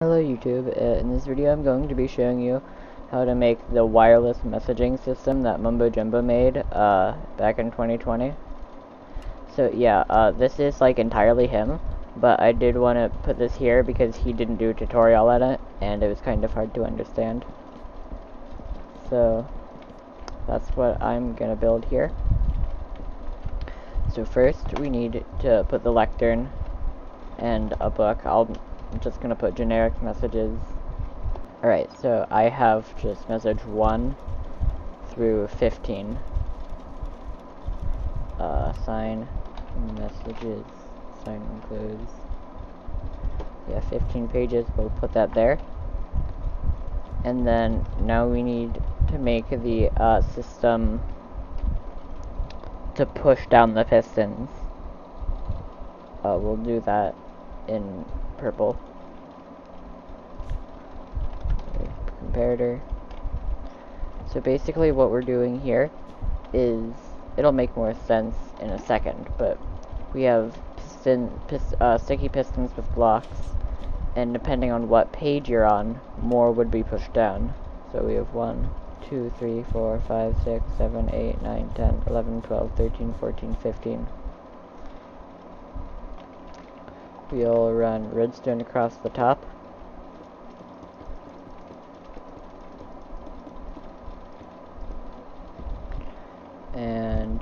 Hello YouTube, in this video I'm going to be showing you how to make the wireless messaging system that Mumbo Jumbo made back in 2020. So yeah, this is like entirely him, but I did want to put this here because he didn't do a tutorial on it and it was kind of hard to understand. So that's what I'm gonna build here. So first we need to put the lectern and a book. I'm just gonna put generic messages. Alright, so I have just message 1 through 15. Sign messages, sign includes. Yeah, 15 pages, we'll put that there. And then now we need to make the system to push down the pistons. We'll do that in purple. Comparator. So basically what we're doing here is, it'll make more sense in a second, but we have sticky pistons with blocks, and depending on what page you're on, more would be pushed down. So we have 1, 2, 3, 4, 5, 6, 7, 8, 9, 10, 11, 12, 13, 14, 15. We'll run redstone across the top. And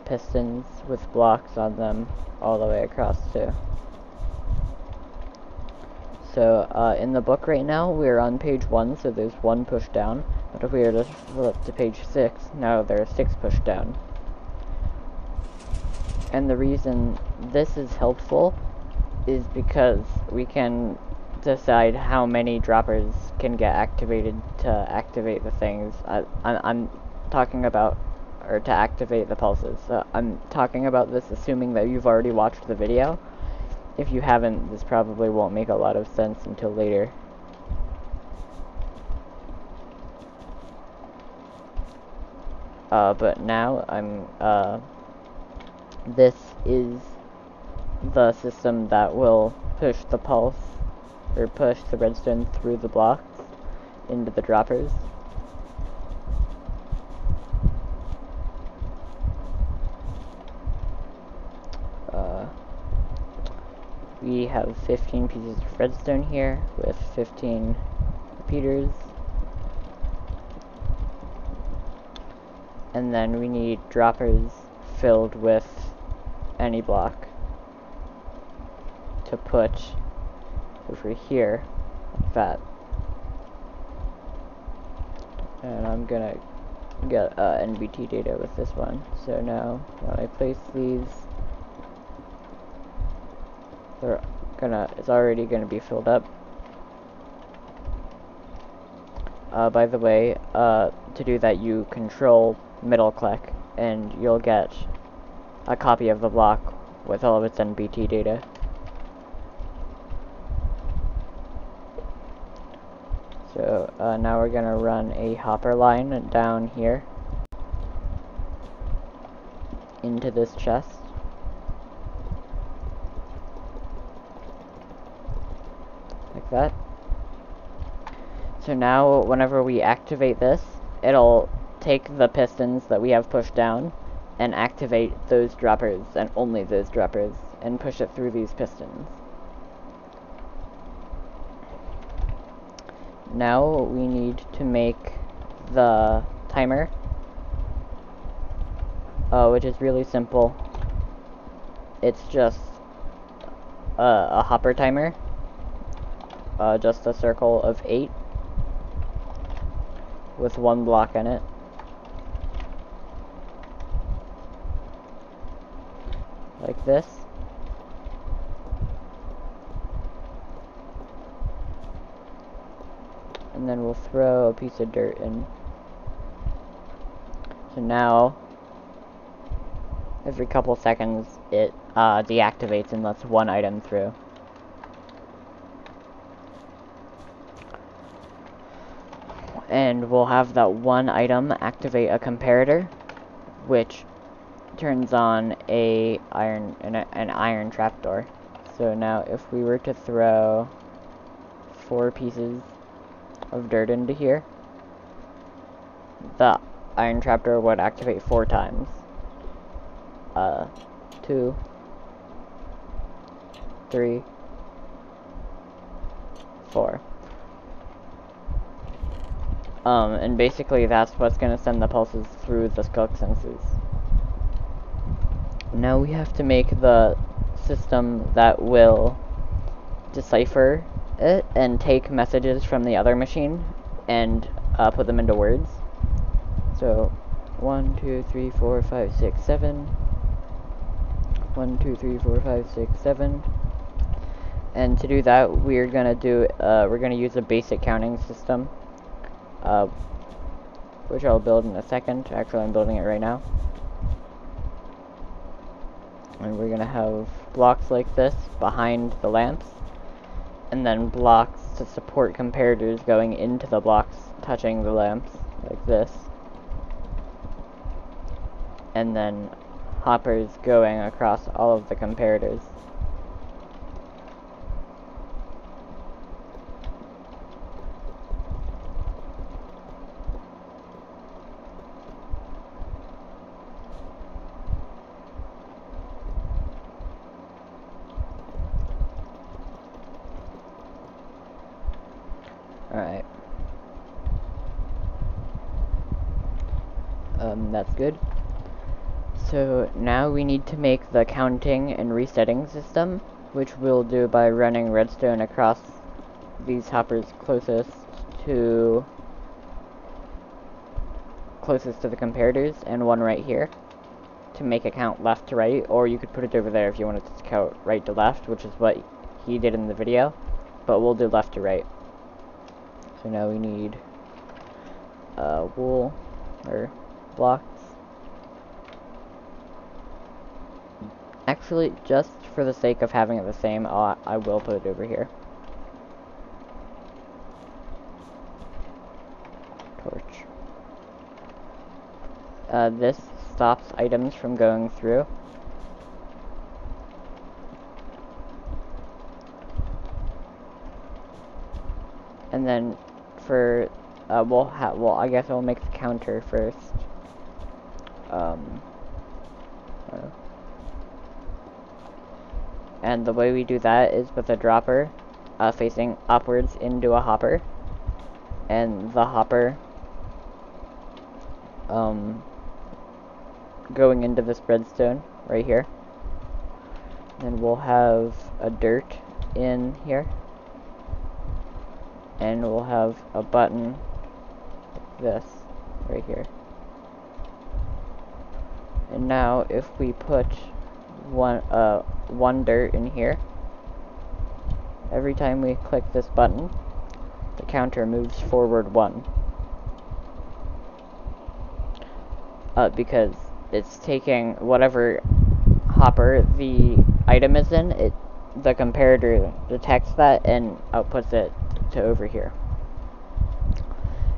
pistons with blocks on them all the way across too. So in the book right now we're on page 1, so there's 1 push down, but if we were to flip to page 6, now there are 6 push down. And the reason this is helpful is because we can decide how many droppers can get activated to activate the things. I'm talking about, or to activate the pulses. So I'm talking about this assuming that you've already watched the video. If you haven't, this probably won't make a lot of sense until later. But now this is the system that will push the pulse, or push the redstone through the blocks into the droppers. We have 15 pieces of redstone here with 15 repeaters. And then we need droppers filled with any block to put over here, like that. And I'm gonna get NBT data with this one. So now when I place these, it's already gonna be filled up. By the way, to do that you control middle click and you'll get a copy of the block with all of its NBT data. So now we're gonna run a hopper line down here into this chest. Like that. So now whenever we activate this, it'll take the pistons that we have pushed down and activate those droppers, and only those droppers, and push it through these pistons. Now we need to make the timer, which is really simple. It's just a hopper timer, just a circle of 8 with 1 block in it. Like this. And then we'll throw a piece of dirt in. So now, every couple seconds, it deactivates and lets 1 item through. And we'll have that 1 item activate a comparator, which turns on an iron trapdoor. So now if we were to throw 4 pieces of dirt into here, the iron trapdoor would activate 4 times. 2, 3, 4. And basically that's what's going to send the pulses through the skulk sensors. Now we have to make the system that will decipher it and take messages from the other machine and put them into words. So 1, 2, 3, 4, 5, 6, 7. 1, 2, 3, 4, 5, 6, 7. And to do that, we're gonna use a basic counting system, which I'll build in a second. Actually, I'm building it right now. And we're gonna have blocks like this behind the lamps, and then blocks to support comparators going into the blocks touching the lamps, like this. And then hoppers going across all of the comparators. Alright. That's good. So now we need to make the counting and resetting system, which we'll do by running redstone across these hoppers closest to the comparators, and one right here to make it count left to right, or you could put it over there if you wanted to count right to left, which is what he did in the video, but we'll do left to right. So now we need wool or blocks. Actually, just for the sake of having it the same, I will put it over here. Torch. This stops items from going through. And then for I guess we'll make the counter first. And the way we do that is with a dropper facing upwards into a hopper, and the hopper going into this redstone right here. And we'll have a dirt in here, and we'll have a button like this right here. And now if we put one dirt in here, every time we click this button, the counter moves forward 1. Because it's taking whatever hopper the item is in, the comparator detects that and outputs it to over here.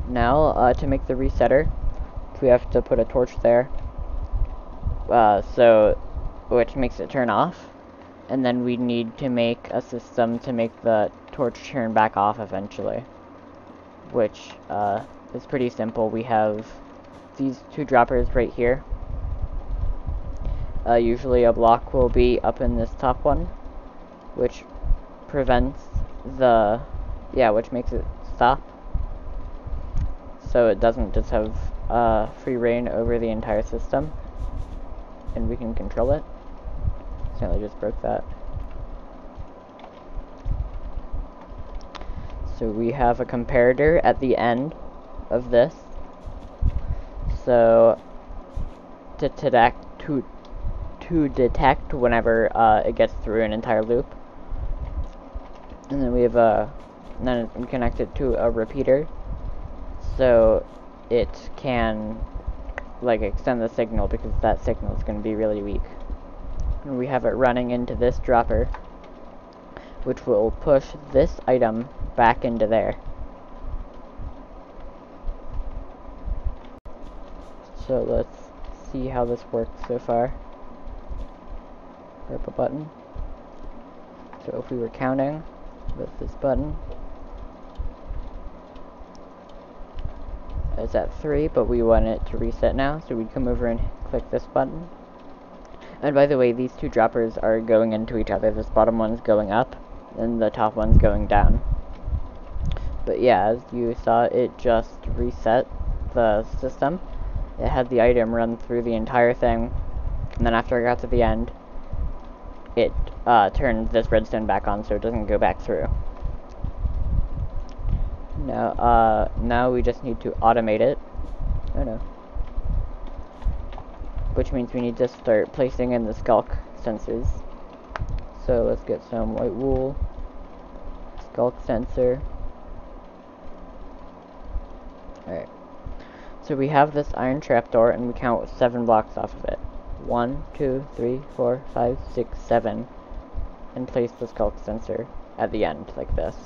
Now, to make the resetter, we have to put a torch there, which makes it turn off, and then we need to make a system to make the torch turn back off eventually, which is pretty simple. We have these 2 droppers right here. Usually a block will be up in this top one, which prevents which makes it stop, so it doesn't just have free reign over the entire system, and we can control it. Certainly just broke that. So we have a comparator at the end of this, so to detect whenever it gets through an entire loop. And then we have then we connect it to a repeater, so it can extend the signal, because that signal is going to be really weak. And we have it running into this dropper, which will push this item back into there. So let's see how this works so far. Purple button. So if we were counting with this button, it's at 3, but we want it to reset now, so we'd come over and click this button. And by the way, these two droppers are going into each other. This bottom one's going up, and the top one's going down. But yeah, as you saw, it just reset the system. It had the item run through the entire thing, and then after I got to the end, it turned this redstone back on so it doesn't go back through. Now we just need to automate it. Oh no. Which means we need to start placing in the skulk sensors. So let's get some white wool, skulk sensor. Alright. So we have this iron trapdoor and we count 7 blocks off of it. 1, 2, 3, 4, 5, 6, 7. And place the skulk sensor at the end, like this.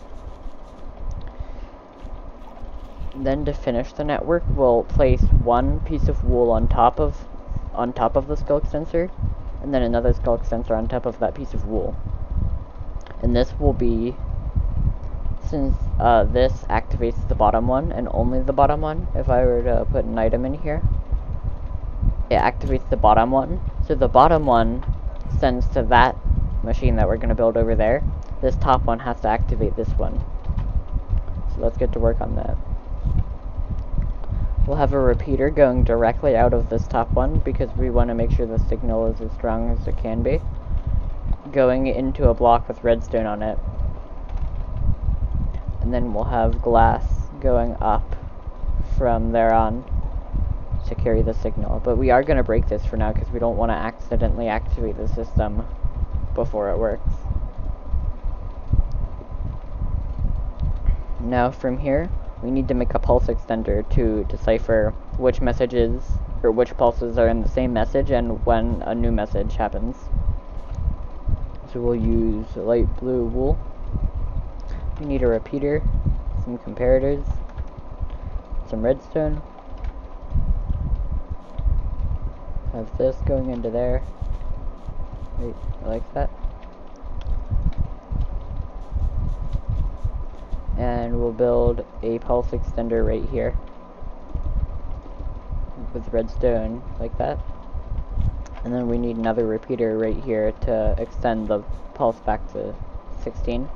Then to finish the network, we'll place one piece of wool on top of the skulk sensor, and then another skulk sensor on top of that piece of wool. And this will be, since this activates the bottom one, and only the bottom one, if I were to put an item in here, it activates the bottom one. So the bottom one sends to that machine that we're going to build over there. This top one has to activate this one. So let's get to work on that. We'll have a repeater going directly out of this top one because we want to make sure the signal is as strong as it can be. Going into a block with redstone on it. And then we'll have glass going up from there on to carry the signal. But we are going to break this for now because we don't want to accidentally activate the system before it works. Now from here, we need to make a pulse extender to decipher which messages, or which pulses are in the same message and when a new message happens. So we'll use light blue wool. We need a repeater, some comparators, some redstone. Have this going into there. Wait, like that. And we'll build a pulse extender right here with redstone like that. And then we need another repeater right here to extend the pulse back to 16.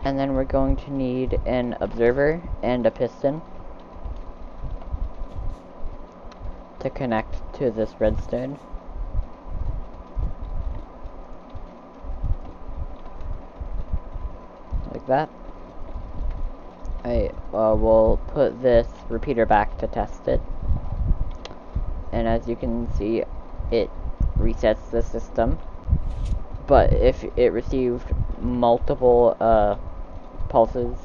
And then we're going to need an observer and a piston to connect to this redstone. Like that. We'll put this repeater back to test it. And as you can see, it resets the system. But if it received multiple pulses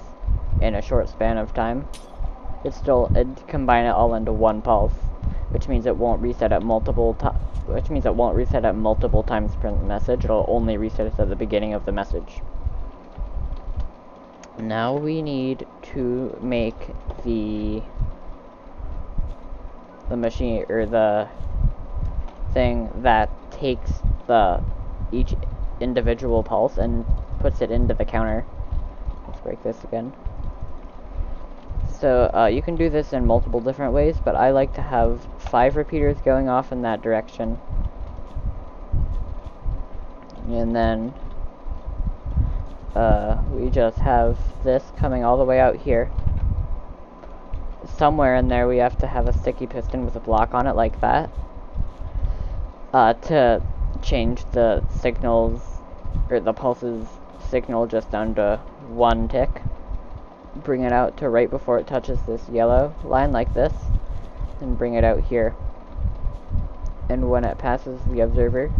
in a short span of time, it'd combine it all into one pulse, which means it won't reset at multiple times per message. It'll only reset it at the beginning of the message. Now we need to make the machine, or the thing that takes each individual pulse and puts it into the counter. Let's break this again. So you can do this in multiple different ways, but I like to have 5 repeaters going off in that direction. And then we just have this coming all the way out here. Somewhere in there we have to have a sticky piston with a block on it like that, to change the signals, or the pulses signal just down to 1 tick. Bring it out to right before it touches this yellow line like this, and bring it out here. And when it passes the observer,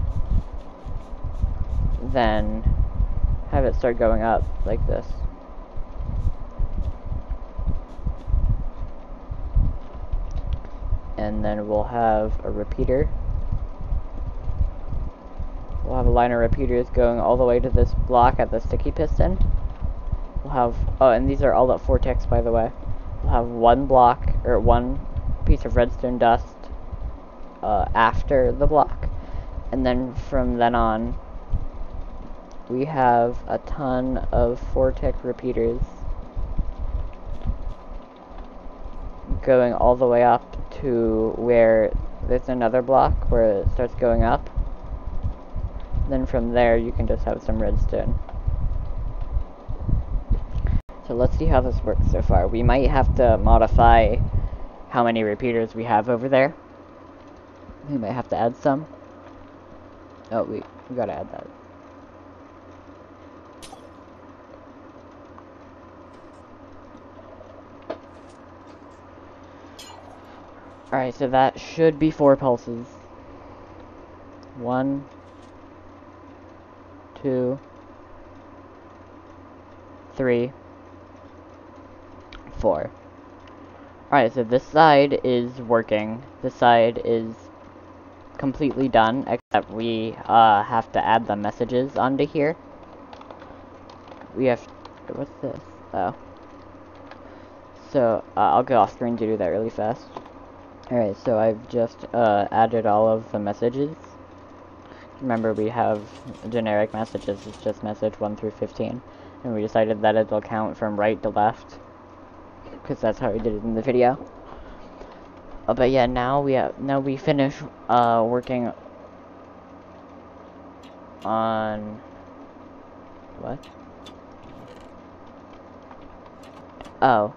then have it start going up like this. And then we'll have a repeater. We'll have a line of repeaters going all the way to this block at the sticky piston. We'll have, oh, and these are all at 4 ticks, by the way. We'll have 1 block, or 1 piece of redstone dust after the block. And then from then on, we have a ton of 4-tick repeaters going all the way up to where there's another block where it starts going up. Then from there you can just have some redstone. So let's see how this works so far. We might have to modify how many repeaters we have over there. We might have to add some. Oh, we gotta add that. Alright, so that should be 4 pulses. 1, 2, 3, 4. Alright, so this side is working. This side is completely done, except we have to add the messages onto here. We have... what's this? Oh. So, I'll go off screen to do that really fast. Alright, so I've just added all of the messages. Remember, we have generic messages, it's just message 1 through 15. And we decided that it'll count from right to left, because that's how we did it in the video. But yeah, now we finish working on what? Oh,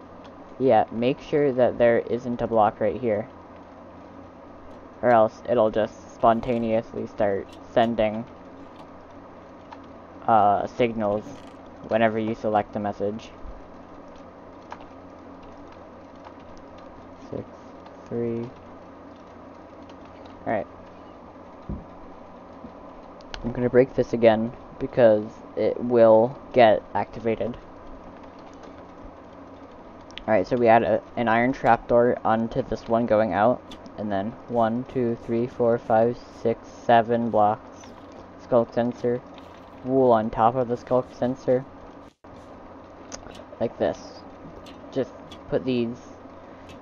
yeah. Make sure that there isn't a block right here, or else it'll just spontaneously start sending signals whenever you select a message. 6, 3. Alright. I'm gonna break this again because it will get activated. Alright, so we add an iron trapdoor onto this one going out, and then 1, 2, 3, 4, 5, 6, 7 blocks. Skulk sensor. Wool on top of the skulk sensor. Like this. Just put these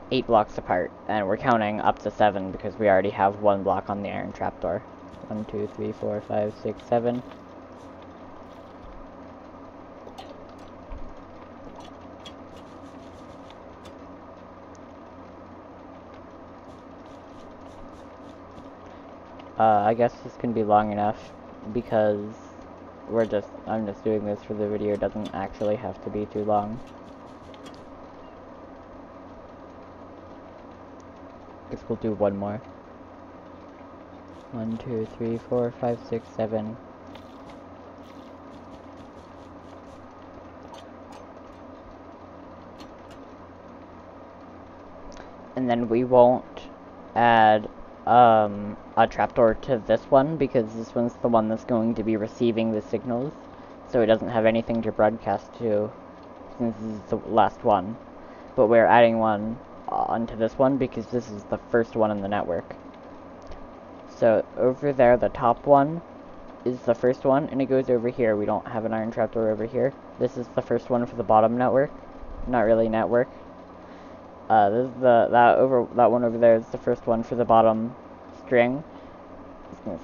8 blocks apart, and we're counting up to 7 because we already have 1 block on the iron trapdoor. 1, 2, 3, 4, 5, 6, 7. I guess this can be long enough because I'm just doing this for the video. It doesn't actually have to be too long. Guess we'll do one more. 1, 2, 3, 4, 5, 6, 7. And then we won't add a trapdoor to this one because this one's the one that's going to be receiving the signals, so it doesn't have anything to broadcast to since this is the last one. But we're adding one onto this one because this is the first one in the network. So over there, the top one is the first one, and it goes over here. We don't have an iron trapdoor over here. This is the first one for the bottom network. Not really network. This is that one over there is the first one for the bottom string.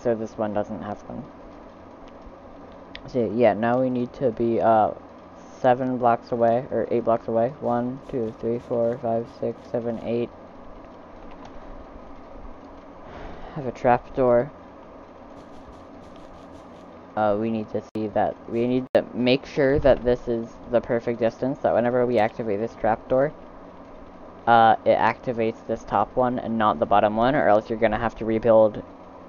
So this one doesn't have one. So yeah, now we need to be 7 blocks away, or 8 blocks away. 1, 2, 3, 4, 5, 6, 7, 8. Have a trapdoor. We need to see that. We need to make sure that this is the perfect distance, that whenever we activate this trapdoor, it activates this top one and not the bottom one, or else you're gonna have to rebuild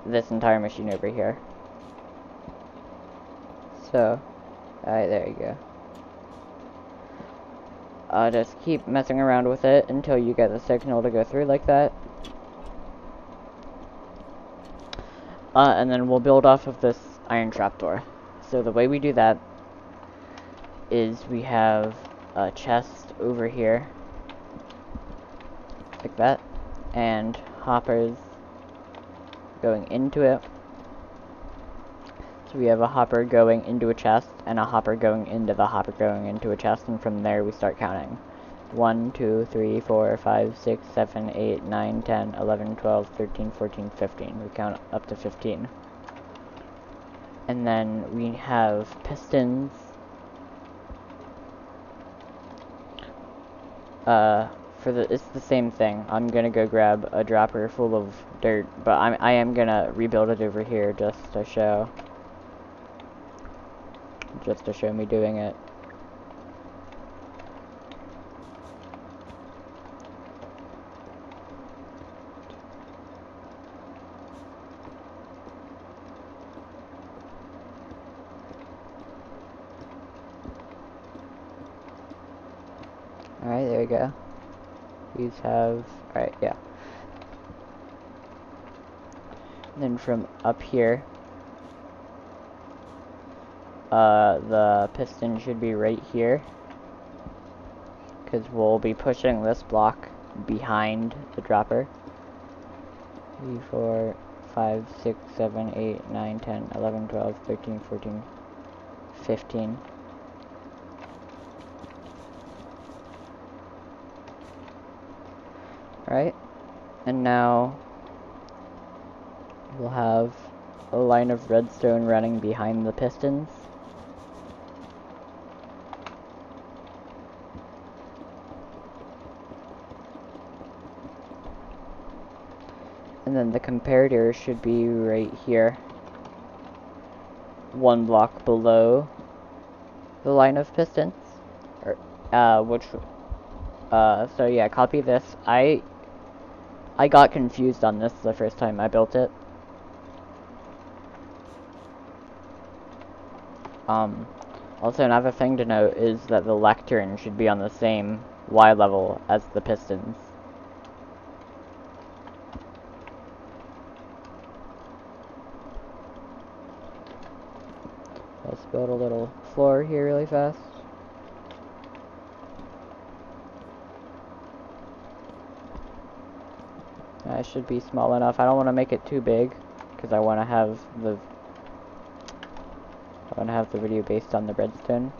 this entire machine over here. So, alright, there you go. Just keep messing around with it until you get the signal to go through like that. And then we'll build off of this iron trapdoor. So the way we do that is we have a chest over here, like that, and hoppers going into it. So we have a hopper going into a chest, and a hopper going into the hopper going into a chest, and from there we start counting. 1, 2, 3, 4, 5, 6, 7, 8, 9, 10, 11, 12, 13, 14, 15. We count up to 15. And then we have pistons. It's the same thing. I'm gonna go grab a dropper full of dirt, but I am gonna rebuild it over here just to show me doing it. Alright, there we go. These have... Alright, yeah. And then from up here, the piston should be right here, because we'll be pushing this block behind the dropper. 3, 4, 5, 6, 7, 8, 9, 10, 11, 12, 13, 14, 15. Alright, and now we'll have a line of redstone running behind the pistons. And then the comparator should be right here, one block below the line of pistons. Or, so yeah, copy this. I got confused on this the first time I built it. Also another thing to note is that the lectern should be on the same Y level as the pistons. Let's build a little floor here really fast. It should be small enough. I don't want to make it too big because I want to have the video based on the redstone.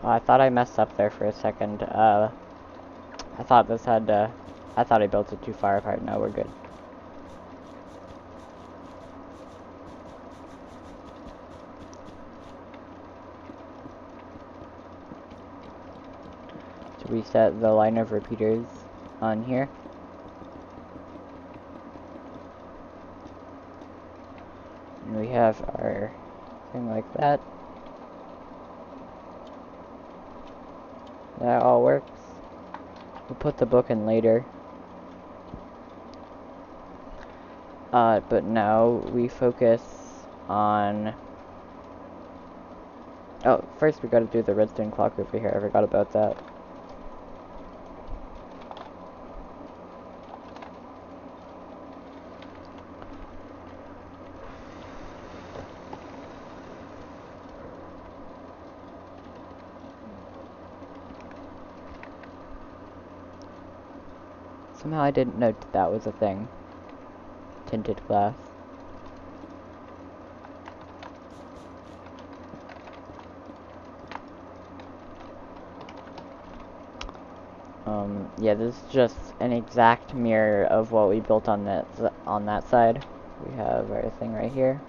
I thought I messed up there for a second. I thought this had I thought I built it too far apart. No, we're good. So we set the line of repeaters on here. And we have our thing like that. That all works. We'll put the book in later. But now we focus on... Oh, first we gotta do the redstone clock over here. I forgot about that. Somehow I didn't note that that was a thing. Tinted glass. Yeah, this is just an exact mirror of what we built on that side. We have our thing right here,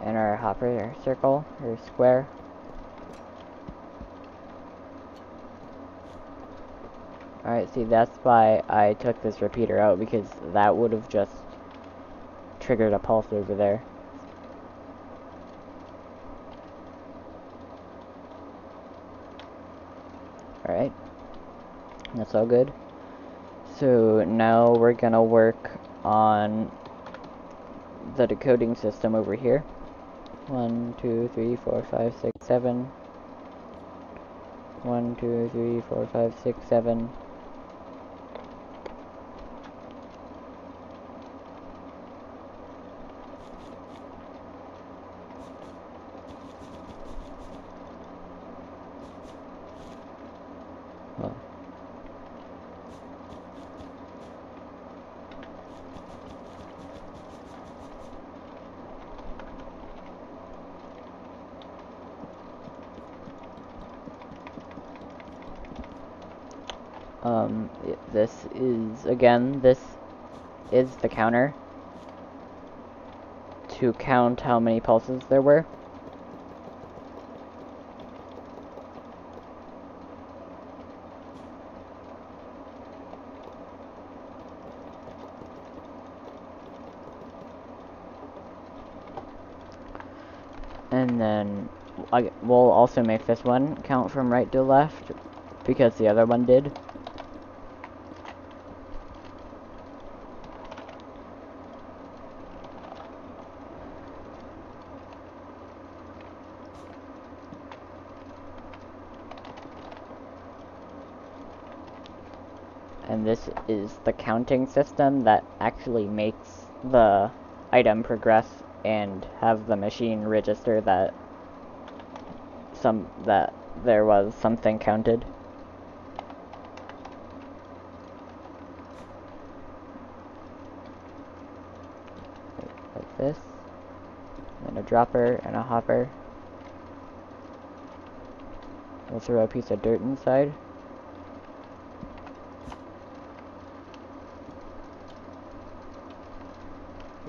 and our hopper circle, or square. Alright, see, that's why I took this repeater out, because that would have just triggered a pulse over there. Alright. That's all good. So now we're gonna work on the decoding system over here. 1, 2, 3, 4, 5, 6, 7. 1, 2, 3, 4, 5, 6, 7. This is, again, this is the counter to count how many pulses there were. And then we'll also make this one count from right to left, because the other one did. And this is the counting system that actually makes the item progress and have the machine register that there was something counted. Like this. And a dropper and a hopper. We'll throw a piece of dirt inside.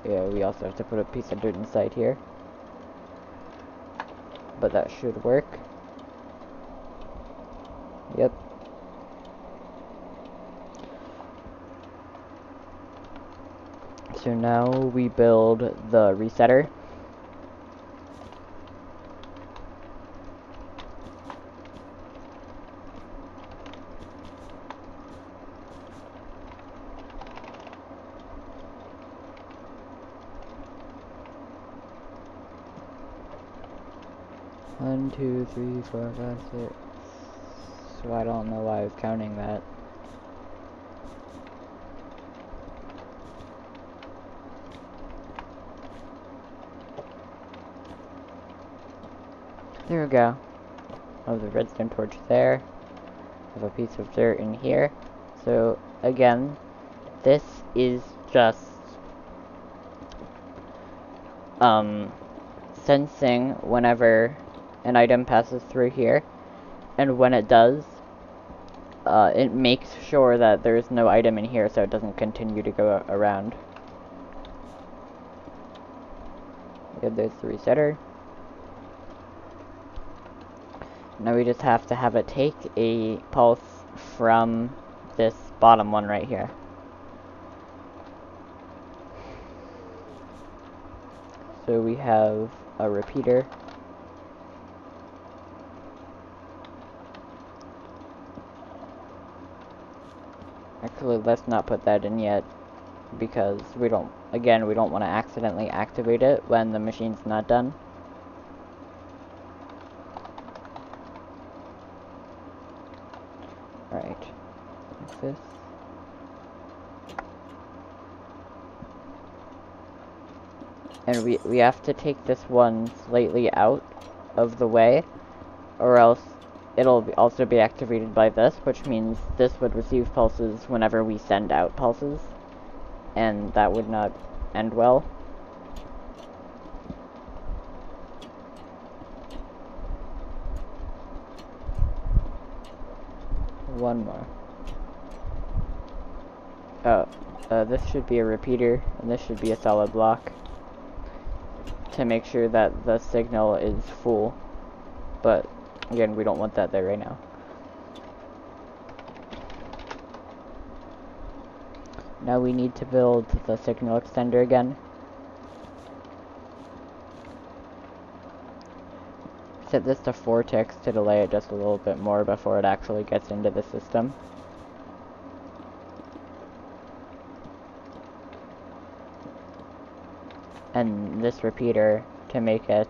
Yeah, we also have to put a piece of dirt inside here. But that should work. Yep. So now we build the resetter. One, 2, 3, 4, 5, 6. So I don't know why I was counting that. There we go. Oh, the redstone torch there. Have a piece of dirt in here. So again, this is just sensing whenever an item passes through here, and when it does, it makes sure that there's no item in here so it doesn't continue to go around. Yep, there's the resetter. Now we just have to have it take a pulse from this bottom one right here. So we have a repeater. Actually, let's not put that in yet, because we don't want to accidentally activate it when the machine's not done. Alright, like this. And we have to take this one slightly out of the way, or else it'll also be activated by this, which means this would receive pulses whenever we send out pulses, and that would not end well. One more. Oh, this should be a repeater, and this should be a solid block, to make sure that the signal is full, but again, we don't want that there right now. Now we need to build the signal extender again. Set this to 4 ticks to delay it just a little bit more before it actually gets into the system. And this repeater to make it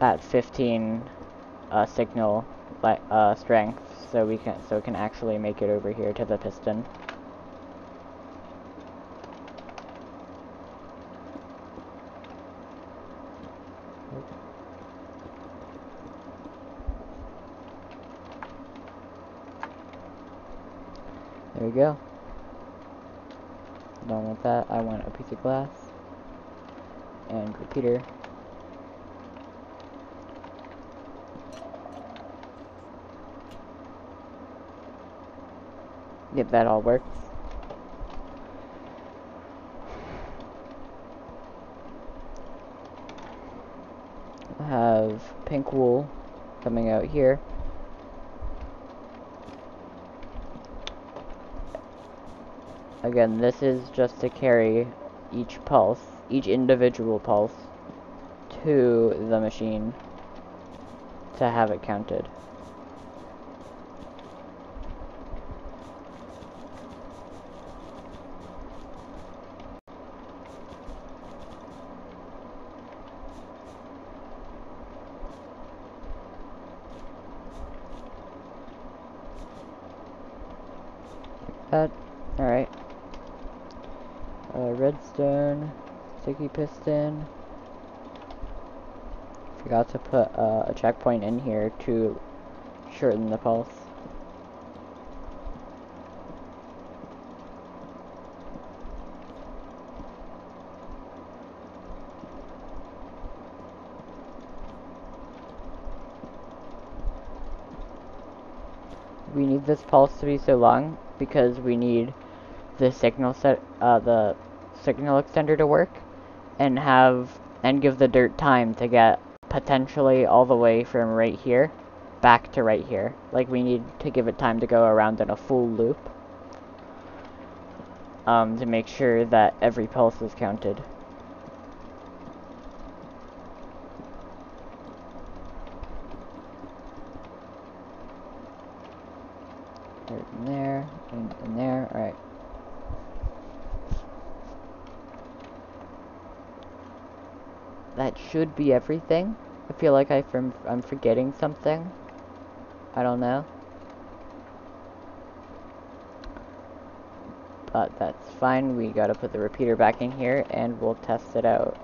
at 15 signal strength, so it can actually make it over here to the piston. There we go. Don't want that. I want a piece of glass and repeater. Yep, that all works. I have pink wool coming out here. Again, this is just to carry each pulse, each individual pulse, to the machine to have it counted. Alright. Redstone, sticky piston. Forgot to put a checkpoint in here to shorten the pulse. We need this pulse to be so long because we need the signal the signal extender to work and give the dirt time to get potentially all the way from right here back to right here. Like, we need to give it time to go around in a full loop to make sure that every pulse is counted. Dirt in there, in there, alright. That should be everything. I feel like I'm forgetting something. I don't know. But that's fine. We gotta put the repeater back in here and we'll test it out.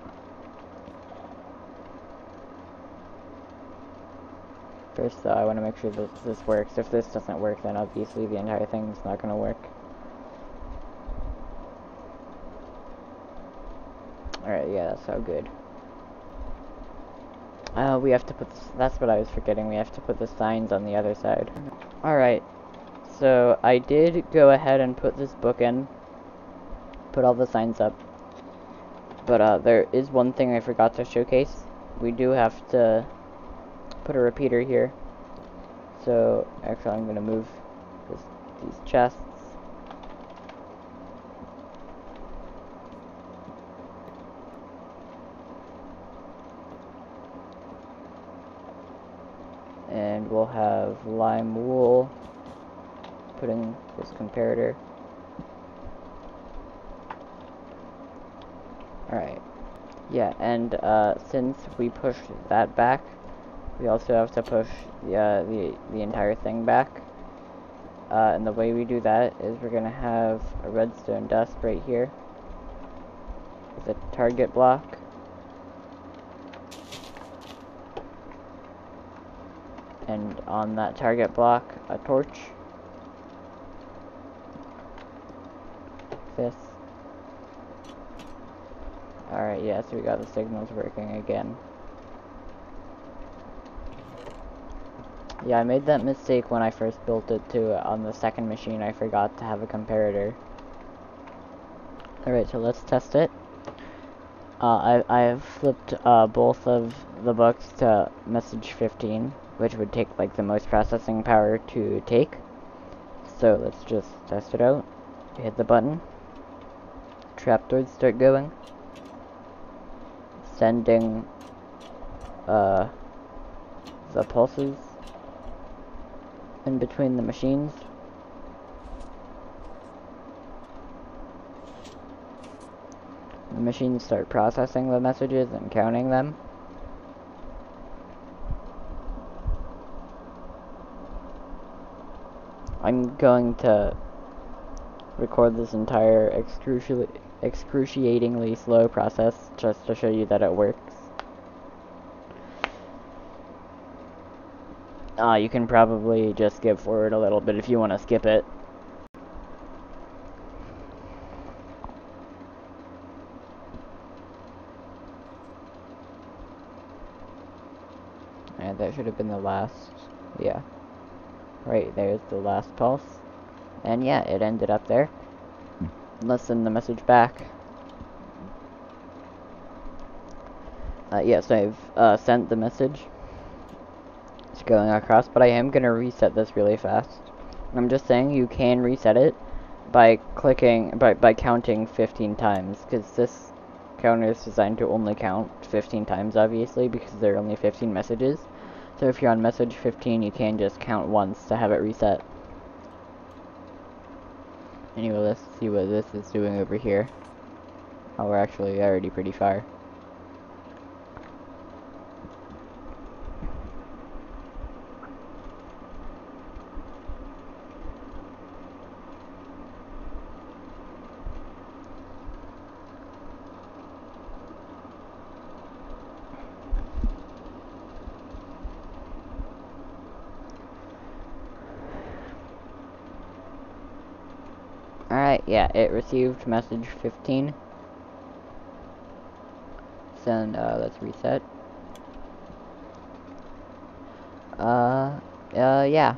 First though, I want to make sure that this works. If this doesn't work, then obviously the entire thing's not gonna work. Alright, yeah, that's all good. We have to put that's what I was forgetting. We have to put the signs on the other side. Alright, so I did go ahead and put this book in. Put all the signs up. But there is one thing I forgot to showcase. We do have to put a repeater here. So, actually I'm going to move these chests. And we'll have lime wool put in this comparator. Alright. Yeah, and since we pushed that back, we also have to push the entire thing back. And the way we do that is we're going to have a redstone dust right here with a target block. And on that target block, a torch. This. Alright, yeah, so we got the signals working again. Yeah, I made that mistake when I first built it too. On the second machine, I forgot to have a comparator. Alright, so let's test it. I have flipped both of the books to message 15, which would take like the most processing power to take. So let's just test it out. Hit the button. Trapdoors start going. Sending the pulses in between the machines. The machines start processing the messages and counting them. I'm going to record this entire excruciatingly slow process just to show you that it works. You can probably just skip forward a little bit if you want to skip it. And that should have been the last, yeah. Right, there's the last pulse. And yeah, it ended up there. Let's send the message back. Yes, I've sent the message. It's going across, but I am going to reset this really fast. I'm just saying you can reset it by counting 15 times, because this counter is designed to only count 15 times, obviously, because there are only 15 messages. So if you're on message 15, you can just count once to have it reset. Anyway, let's see what this is doing over here. Oh, we're actually already pretty far. Alright, yeah, it received message 15. Then, let's reset. Yeah,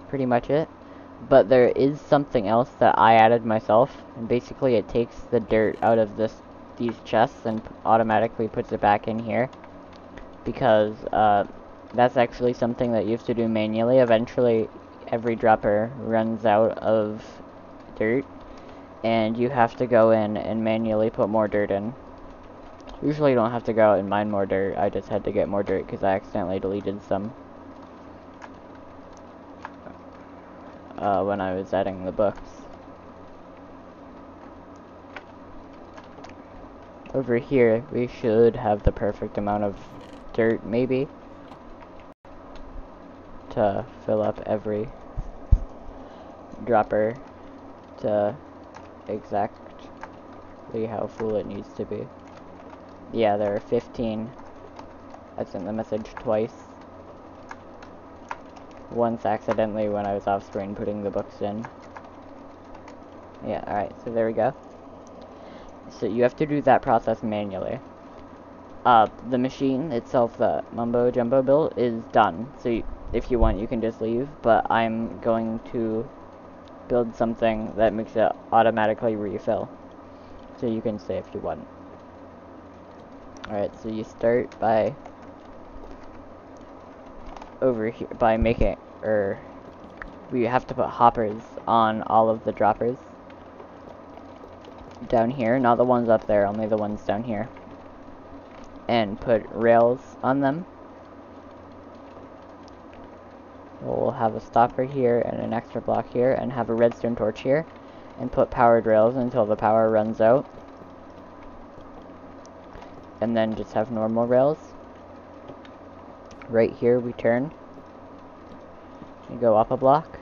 pretty much it. But there is something else that I added myself, and basically it takes the dirt out of these chests and automatically puts it back in here. Because, that's actually something that you have to do manually. Eventually, every dropper runs out of dirt, and you have to go in and manually put more dirt in. Usually you don't have to go out and mine more dirt. I just had to get more dirt because I accidentally deleted some when I was adding the books. Over here, we should have the perfect amount of dirt, maybe, to fill up every dropper to exactly how full it needs to be. Yeah, there are 15. I sent the message twice. Once accidentally when I was off screen putting the books in. Yeah, alright, so there we go. So you have to do that process manually. The machine itself, the Mumbo Jumbo build, is done. So if you want, you can just leave, but I'm going to build something that makes it automatically refill. So you can stay if you want. Alright, so you start by over here, by making, we have to put hoppers on all of the droppers. Down here, not the ones up there, only the ones down here. And put rails on them. We'll have a stopper here and an extra block here, and have a redstone torch here, and put powered rails until the power runs out. And then just have normal rails. Right here we turn. You go up a block.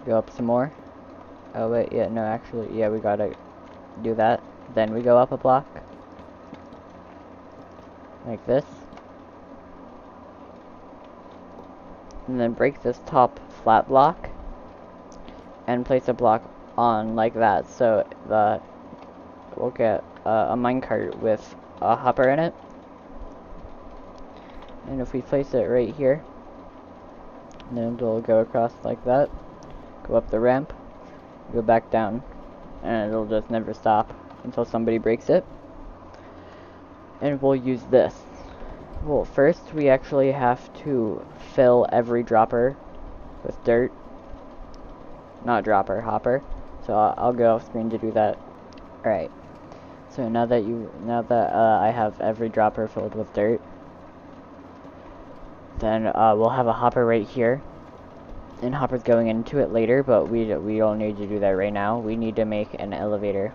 Go up some more. Oh wait, yeah, no, actually, yeah, we gotta do that. Then we go up a block. Like this. And then break this top flat block. And place a block on like that, so we'll get a minecart with a hopper in it. And if we place it right here, then it'll go across like that. Go up the ramp. Go back down. And it'll just never stop until somebody breaks it. And we'll use this. Well, first we actually have to fill every dropper with dirt. Not dropper, hopper. So I'll go off screen to do that. Alright. So now that I have every dropper filled with dirt, then we'll have a hopper right here. And hopper's going into it later, but we don't need to do that right now. We need to make an elevator.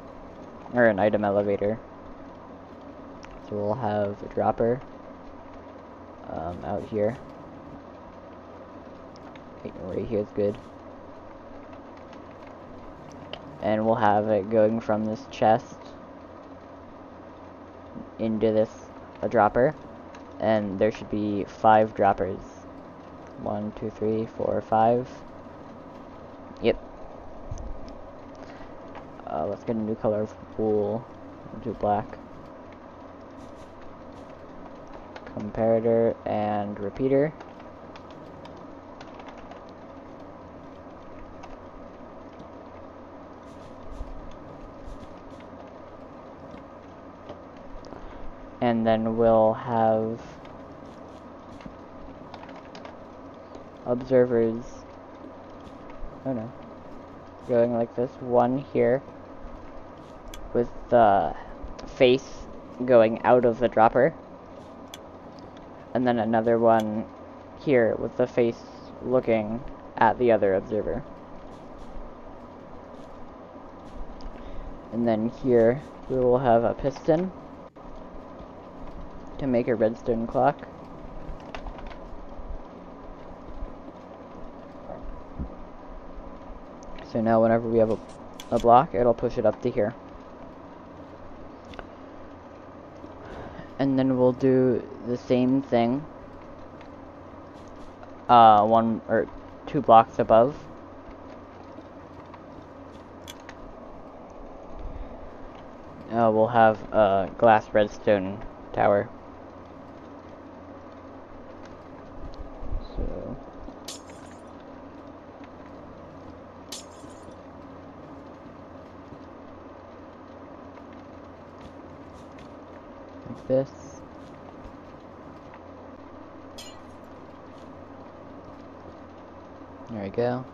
Or an item elevator. So we'll have a dropper out here. Right here is good. And we'll have it going from this chest into this dropper. And there should be 5 droppers. 1, 2, 3, 4, 5. Yep. Let's get a new color of wool. We'll do black. Comparator and repeater. and then we'll have observers, oh no, going like this, one here with the face going out of the dropper, and then another one here with the face looking at the other observer. And then here we will have a piston to make a redstone clock. So now whenever we have a block, it'll push it up to here. And then we'll do the same thing 1 or 2 blocks above. We'll have a glass redstone tower. So like this. There we go.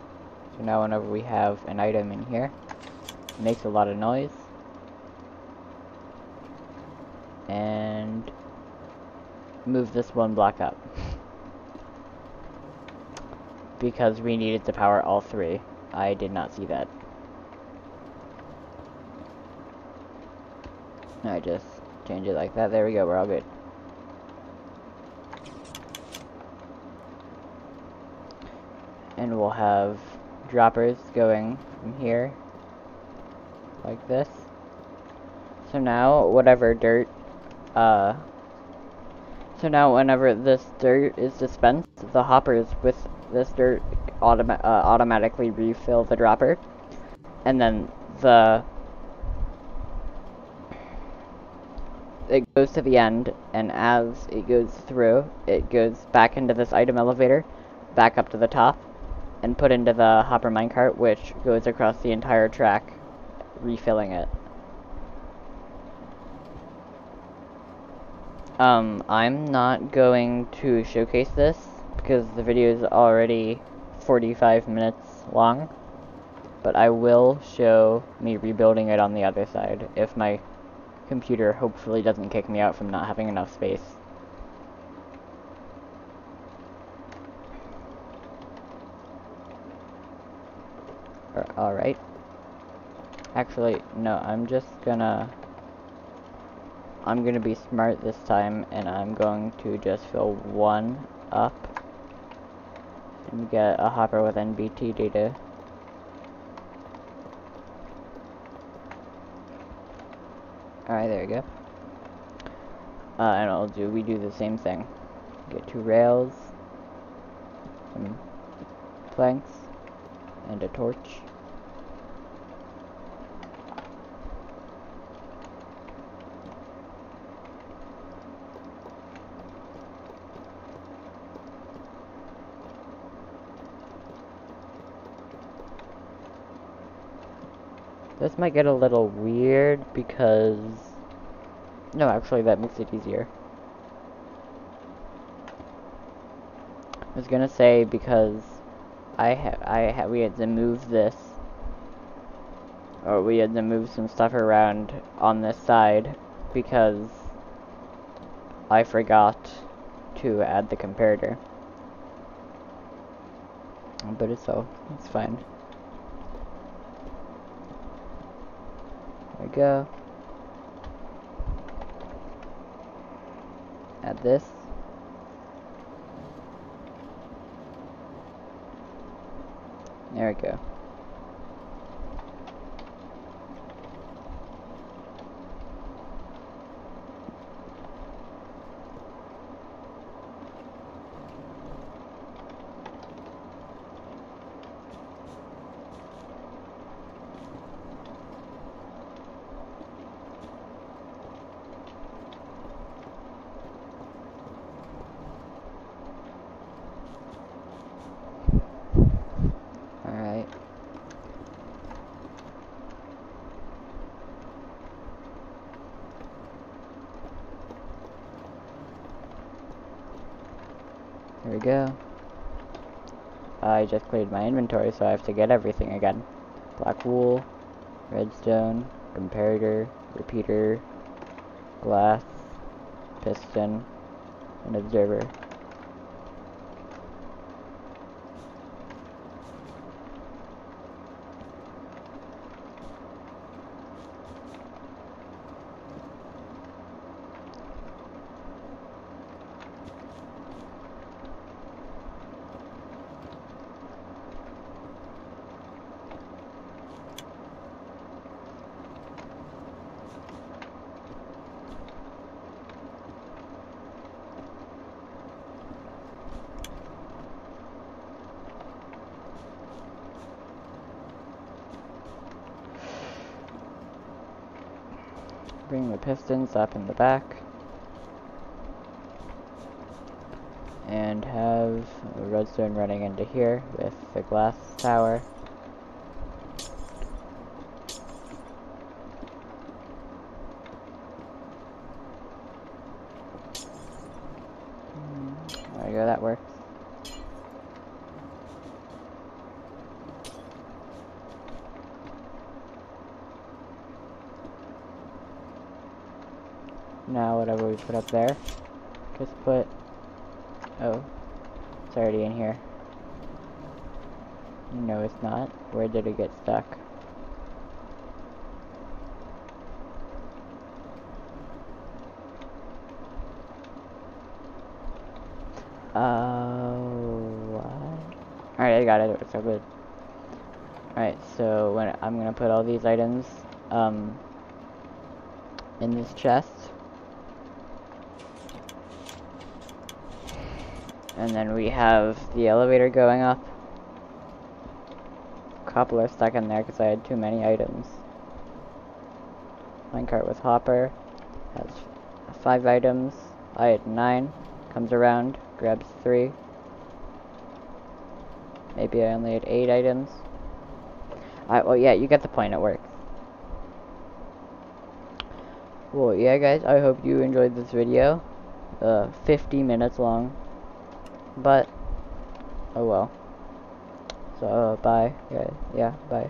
So now whenever we have an item in here, it makes a lot of noise. And move this 1 block up. Because we needed to power all 3. I did not see that. I just change it like that. There we go, we're all good. And we'll have droppers going from here, like this. So now, whatever dirt, so now whenever this dirt is dispensed, the hoppers with this dirt automatically refill the dropper. And then it goes to the end, and as it goes through, it goes back into this item elevator, back up to the top, and put into the hopper minecart, which goes across the entire track, refilling it. I'm not going to showcase this, because the video is already 45 minutes long, but I will show me rebuilding it on the other side, if my computer hopefully doesn't kick me out from not having enough space. Alright. Actually, no, I'm gonna be smart this time, and I'm going to just fill 1 up and get a hopper with NBT data. Alright, there we go. And we do the same thing. Get 2 rails, some planks, and a torch. This might get a little weird because... No, actually that makes it easier. I was gonna say because we had to move this, or we had to move some stuff around on this side because I forgot to add the comparator. But it's fine. There we go. Add this. There we go. Alright. Here we go. I just cleared my inventory, so I have to get everything again. Black wool, redstone, comparator, repeater, glass, piston, and observer. Bring the pistons up in the back. And have a redstone running into here with the glass tower. There you go, that works. Now whatever we put up there, just put, oh, it's already in here. No, it's not. Where did it get stuck? What? Alright, I got it. It's so good. Alright, so when I'm gonna put all these items, in this chest. And then we have the elevator going up. A couple are stuck in there because I had too many items. Minecart with hopper has 5 items. I had 9. Comes around, grabs 3. Maybe I only had 8 items. Well, yeah, you get the point. It works. Well, yeah, guys, I hope you enjoyed this video. 50 minutes long. But, oh well. So, bye, guys. Yeah, bye.